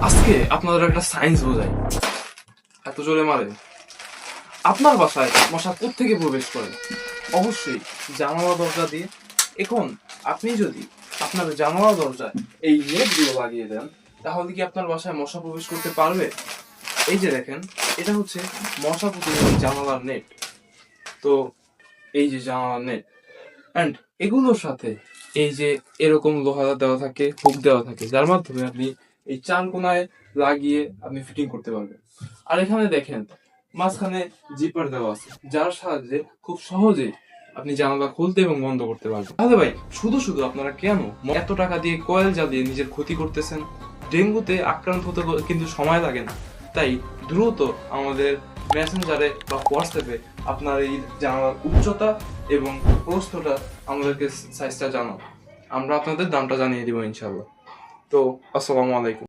আজকে আপনাদের একটা সায়েন্স বোঝাই। এত জোরে মারে। আপনার বাসায় মশা কোত্থেকে প্রবেশ করে? অবশ্যই জানালা দরজা দিয়ে। এখন আপনি যদি আপনার জানালা দরজায় এই নেটগুলো লাগিয়ে দেন, তাহলে কি আপনার বাসায় মশা প্রবেশ করতে পারবে? এই যে দেখেন, এটা হচ্ছে মশা প্রতিরোধী জানালার নেট। তো এই যে জানালার নেট, অ্যান্ড এগুলোর সাথে এই যে এরকম লোহা দেওয়া থাকে, হুক দেওয়া থাকে, যার মাধ্যমে আপনি এই চার কোনায় লাগিয়ে আপনি ফিটিং করতে পারবেন। আর এখানে দেখেন মাঝখানে জিপার দেওয়া আছে, যার সাহায্যে খুব সহজে আপনি জানালা খুলতে এবং বন্ধ করতে পারবেন। তাহলে ভাই, শুধু শুধু আপনারা কেন এত টাকা দিয়ে কয়েল জ্বালিয়ে নিজের ক্ষতি করতেছেন? ডেঙ্গুতে আক্রান্ত হতে কিন্তু সময় লাগে না। তাই দ্রুত আমাদের মেসেঞ্জারে বা হোয়াটসঅ্যাপে আপনার এই জানালার উচ্চতা এবং প্রস্থটা আমাদেরকে সাইজটা জানাও। আমরা আপনাদের দামটা জানিয়ে দিব ইনশাল্লাহ। তো আসসালামু আলাইকুম।